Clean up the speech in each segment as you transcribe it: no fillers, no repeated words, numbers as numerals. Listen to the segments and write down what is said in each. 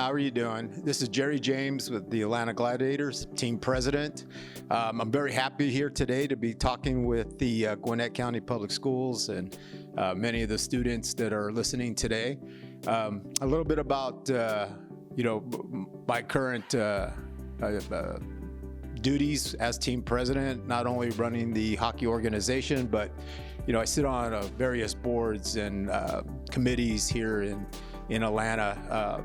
how are you doing? This is Jerry James with the Atlanta Gladiators, team president. I'm very happy here today to be talking with the Gwinnett County Public Schools and many of the students that are listening today. A little bit about, my current duties as team president, not only running the hockey organization, but I sit on various boards and committees here in Atlanta,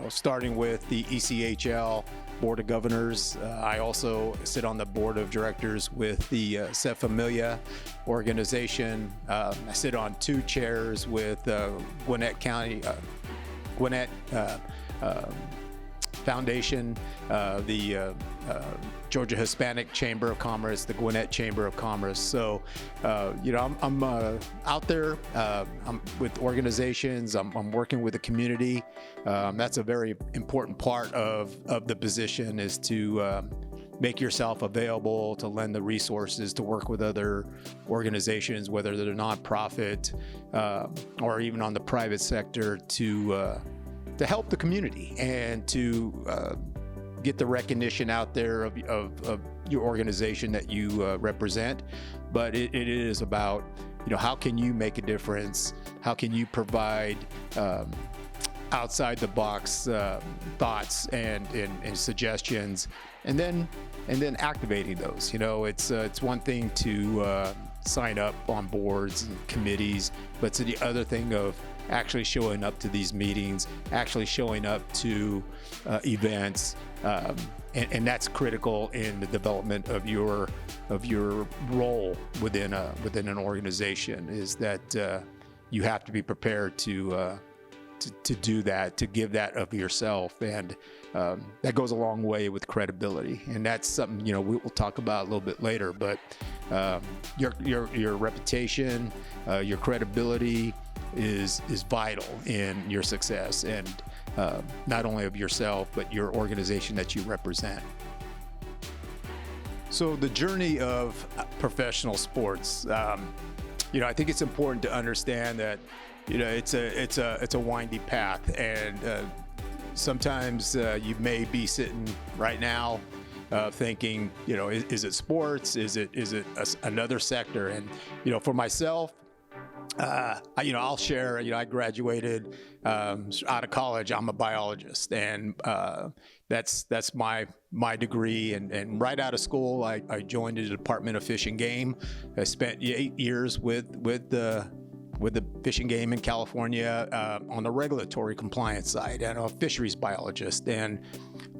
starting with the ECHL Board of Governors. I also sit on the board of directors with the Set Familia organization. I sit on two chairs with Gwinnett County, Gwinnett Foundation, the Georgia Hispanic Chamber of Commerce, the Gwinnett Chamber of Commerce. So, I'm out there. I'm with organizations. I'm working with the community. That's a very important part of the position, is to make yourself available, to lend the resources, to work with other organizations, whether they're nonprofit or even on the private sector, to help the community and to get the recognition out there of your organization that you represent. But it is about, how can you make a difference? How can you provide outside the box thoughts and suggestions, and then activating those. It's one thing to sign up on boards and committees, but it's the other thing of actually showing up to these meetings, actually showing up to events, and that's critical in the development of your role within an organization. Is that you have to be prepared to do that, to give that of yourself, and that goes a long way with credibility. And that's something we'll talk about a little bit later. But your reputation, your credibility is vital in your success, and not only of yourself but your organization that you represent. So the journey of professional sports, I think it's important to understand that it's a windy path, and sometimes you may be sitting right now thinking, is it sports? Is it another sector? And for myself, I'll share. I graduated out of college. I'm a biologist, and that's my degree. And right out of school, I joined the Department of Fish and Game. I spent 8 years with the Fish and Game in California on the regulatory compliance side, and I'm a fisheries biologist. And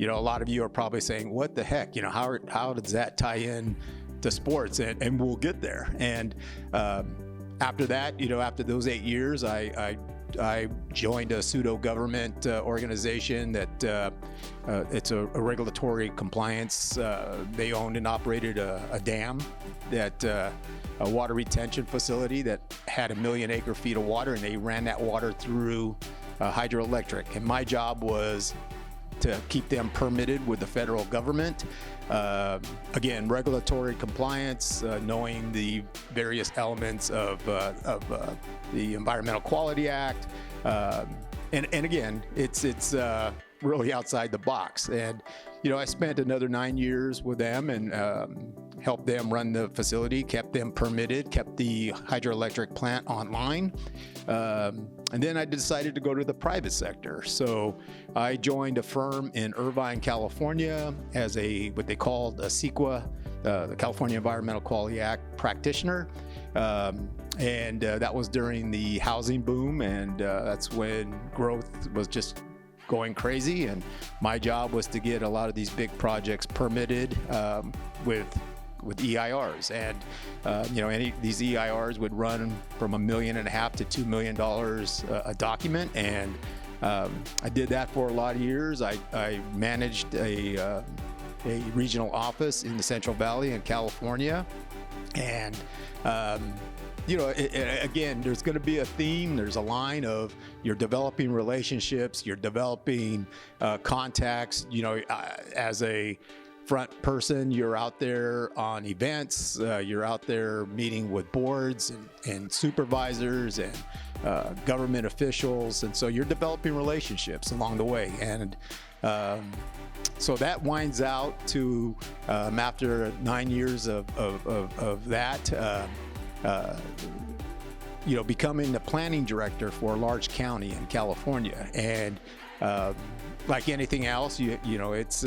a lot of you are probably saying, "What the heck? How does that tie in to sports?" And we'll get there. And after that, after those 8 years, I joined a pseudo-government organization that it's a regulatory compliance. They owned and operated a dam, a water retention facility that had 1 million acre feet of water, and they ran that water through hydroelectric. And my job was to keep them permitted with the federal government. Again, regulatory compliance, knowing the various elements of the Environmental Quality Act, and again, it's really outside the box. And I spent another 9 years with them and helped them run the facility, kept them permitted, kept the hydroelectric plant online. And then I decided to go to the private sector. So I joined a firm in Irvine, California, as what they called a CEQA, the California Environmental Quality Act practitioner. And that was during the housing boom, and that's when growth was just going crazy. And my job was to get a lot of these big projects permitted with EIRs, and these EIRs would run from $1.5 million to $2 million a document, and I did that for a lot of years. I managed a regional office in the Central Valley in California, and again, there's going to be a theme. There's a line of you're developing relationships, you're developing contacts. As a front person. You're out there on events. You're out there meeting with boards and supervisors and government officials. And so you're developing relationships along the way. And so that winds out to after 9 years of that, becoming the planning director for a large county in California. And like anything else, it's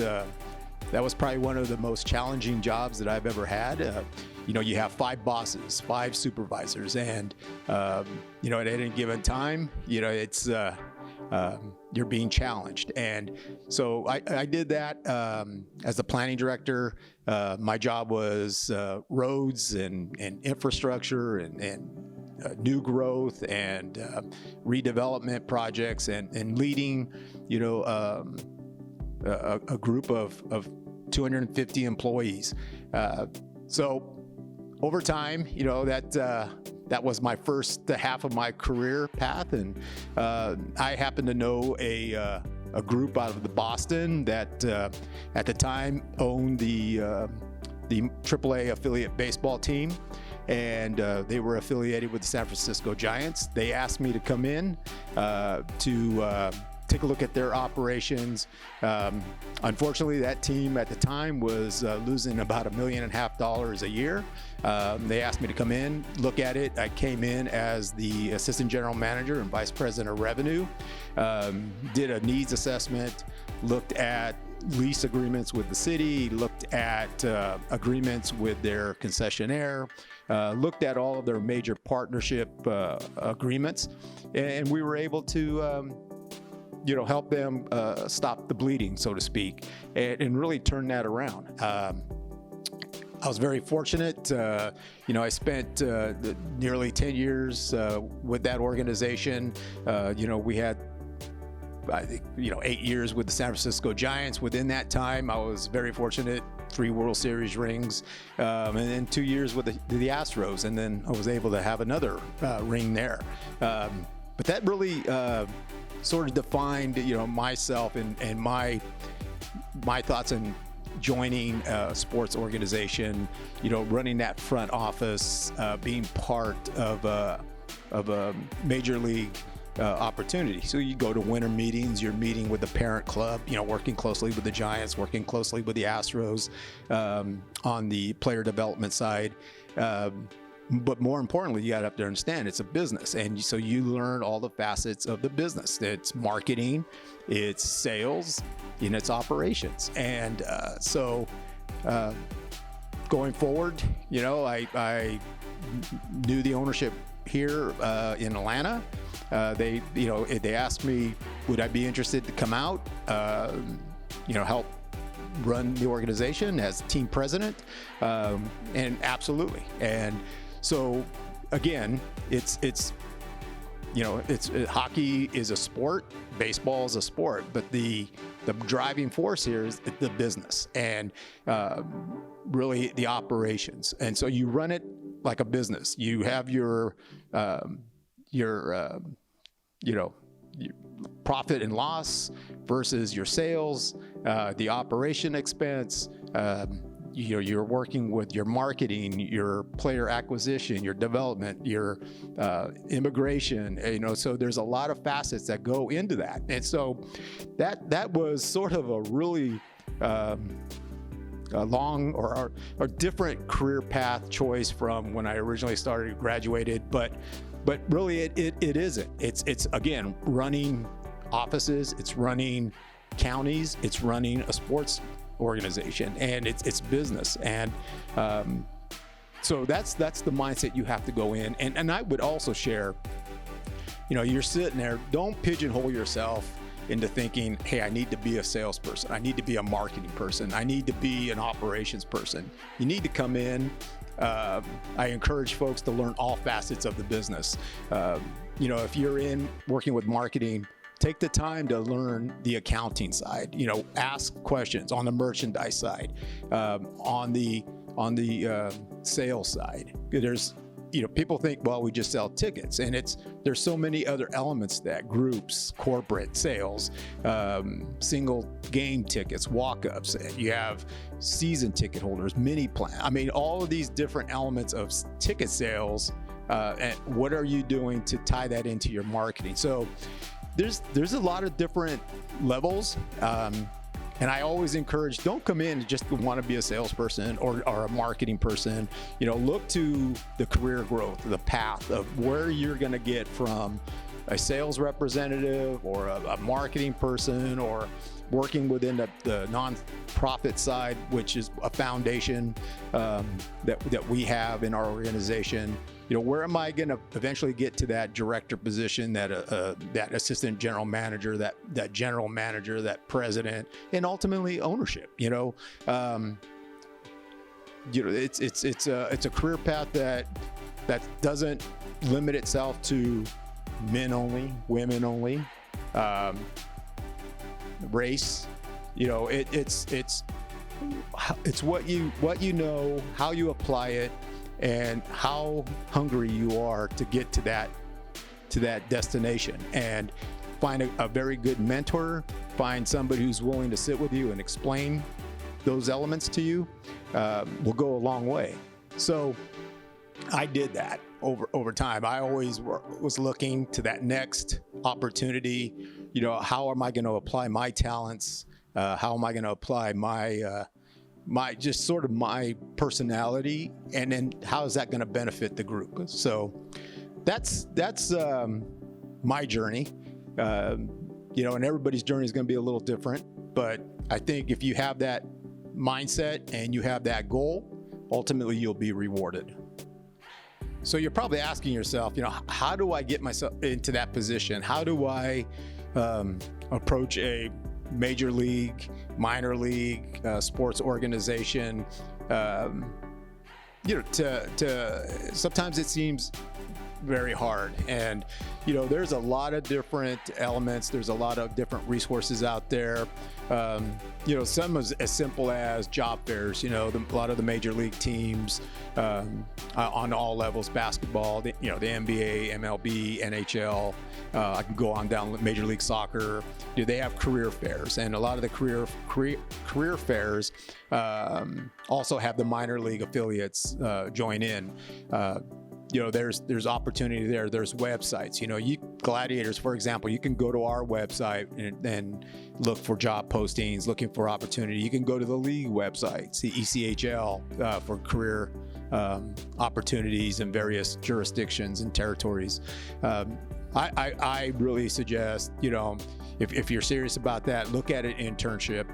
that was probably one of the most challenging jobs that I've ever had. You have 5 bosses, 5 supervisors, and at any given time, it's you're being challenged. And so I did that as the planning director. My job was roads and infrastructure and new growth and redevelopment projects and leading, a group of 250 employees. So over time, that was my first half of my career path, and I happened to know a group out of Boston that at the time owned the AAA affiliate baseball team, and they were affiliated with the San Francisco Giants. They asked me to come in to take a look at their operations. Unfortunately, that team at the time was losing about $1.5 million a year. They asked me to come in, look at it. I came in as the assistant general manager and vice president of revenue, did a needs assessment, looked at lease agreements with the city, looked at agreements with their concessionaire, looked at all of their major partnership agreements, and we were able to help them stop the bleeding, so to speak, and really turn that around. I was very fortunate. I spent nearly 10 years with that organization. We had, I think, 8 years with the San Francisco Giants. Within that time, I was very fortunate. 3 World Series rings, and then 2 years with the Astros, and then I was able to have another ring there. But that really sort of defined, myself and my thoughts on joining a sports organization, running that front office, being part of a major league opportunity. So you go to winter meetings, you're meeting with the parent club, working closely with the Giants, working closely with the Astros on the player development side. But more importantly, you got to have to understand it's a business. And so you learn all the facets of the business. It's marketing, it's sales, and it's operations. And so going forward, I knew the ownership here in Atlanta. They asked me, would I be interested to come out, help run the organization as team president? And absolutely. And so again, it's hockey is a sport, baseball is a sport, but the driving force here is the business and really the operations. And so you run it like a business. You have your profit and loss versus your sales, the operation expense. You're working with your marketing, your player acquisition, your development, your immigration. So there's a lot of facets that go into that. And so that was sort of a really a long or different career path choice from when I originally graduated, but really it isn't. It's again running offices, it's running counties, it's running a sports organization, and it's business. And so that's the mindset you have to go in. And I would also share, you're sitting there, don't pigeonhole yourself into thinking, hey, I need to be a salesperson, I need to be a marketing person, I need to be an operations person. You need to come in. I encourage folks to learn all facets of the business. If you're in working with marketing, take the time to learn the accounting side. Ask questions on the merchandise side, on the sales side. There's people think, well, we just sell tickets, and there's so many other elements to that: groups, corporate sales, single game tickets, walk-ups. You have season ticket holders, mini plan. I mean, all of these different elements of ticket sales. And what are you doing to tie that into your marketing? So there's a lot of different levels. And I always encourage, don't come in and just want to be a salesperson or a marketing person. Look to the career growth, the path of where you're going to get from a sales representative or a marketing person, or working within the nonprofit side, which is a foundation that we have in our organization. Where am I going to eventually get to that director position, that assistant general manager, that general manager, that president, and ultimately ownership? It's a career path that doesn't limit itself to men only, women only, race. It's what you know, how you apply it, and how hungry you are to get to that destination. And find a very good mentor, find somebody who's willing to sit with you and explain those elements to you, will go a long way. So I did that over time. I always was looking to that next opportunity. How am I going to apply my talents? How am I going to apply my just sort of my personality, and then how is that going to benefit the group? So that's my journey. And everybody's journey is going to be a little different, but I think if you have that mindset and you have that goal, ultimately you'll be rewarded. So you're probably asking yourself, how do I get myself into that position? How do I approach a major league, minor league sports organization? Sometimes it seems very hard, and there's a lot of different elements. There's a lot of different resources out there. Some as simple as job fairs. A lot of the major league teams on all levels, basketball, the NBA, MLB, NHL. I can go on down Major League Soccer. They have career fairs, and a lot of the career fairs also have the minor league affiliates join in. There's opportunity there. There's websites. Gladiators, for example, you can go to our website and look for job postings, looking for opportunity. You can go to the league websites, the ECHL, for career opportunities in various jurisdictions and territories. I really suggest, if you're serious about that, look at an internship,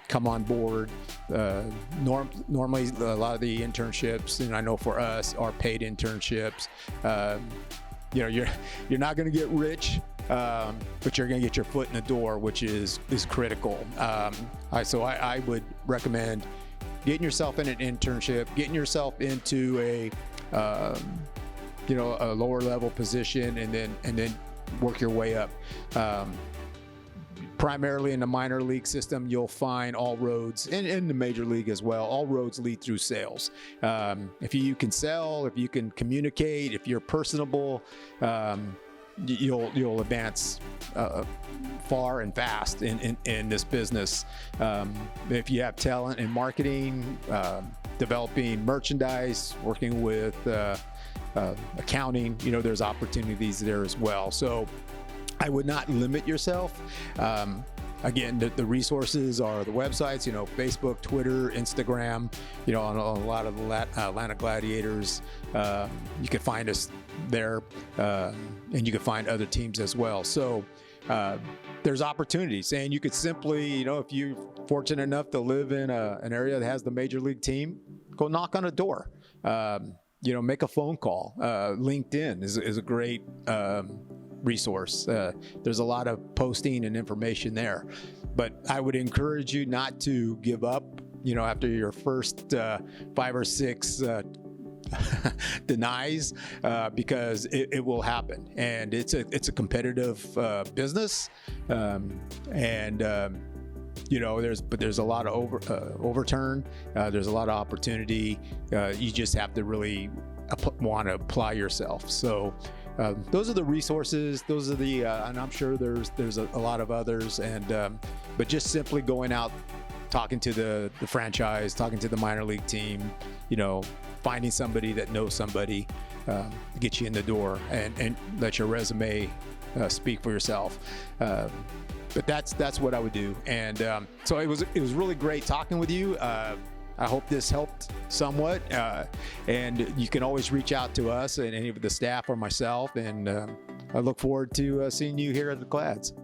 come on board. Normally, a lot of the internships, and I know for us, are paid internships. You're not going to get rich, but you're going to get your foot in the door, which is critical. So I would recommend getting yourself in an internship, getting yourself into a lower level position, and then work your way up. Primarily in the minor league system, you'll find all roads, and in the major league as well, all roads lead through sales. If you can sell, if you can communicate, if you're personable, you'll advance far and fast in this business. If you have talent in marketing, developing merchandise, working with accounting, there's opportunities there as well. So I would not limit yourself. Again, the resources are the websites, Facebook, Twitter, Instagram, on a lot of the Atlanta Gladiators. You can find us there, and you can find other teams as well. So there's opportunities, and you could simply, if you're fortunate enough to live in an area that has the major league team, go knock on a door. Make a phone call. LinkedIn is a great resource. There's a lot of posting and information there, but I would encourage you not to give up, after your first 5 or 6 denies, because it will happen, and it's a competitive business, and there's a lot of overturn. There's a lot of opportunity. You just have to really want to apply yourself. So those are the resources. Those are the, and I'm sure there's a lot of others. And but just simply going out, talking to the franchise, talking to the minor league team, finding somebody that knows somebody, get you in the door, and let your resume speak for yourself. But that's what I would do. And so it was really great talking with you. I hope this helped somewhat. And you can always reach out to us and any of the staff or myself. And I look forward to seeing you here at the Glads.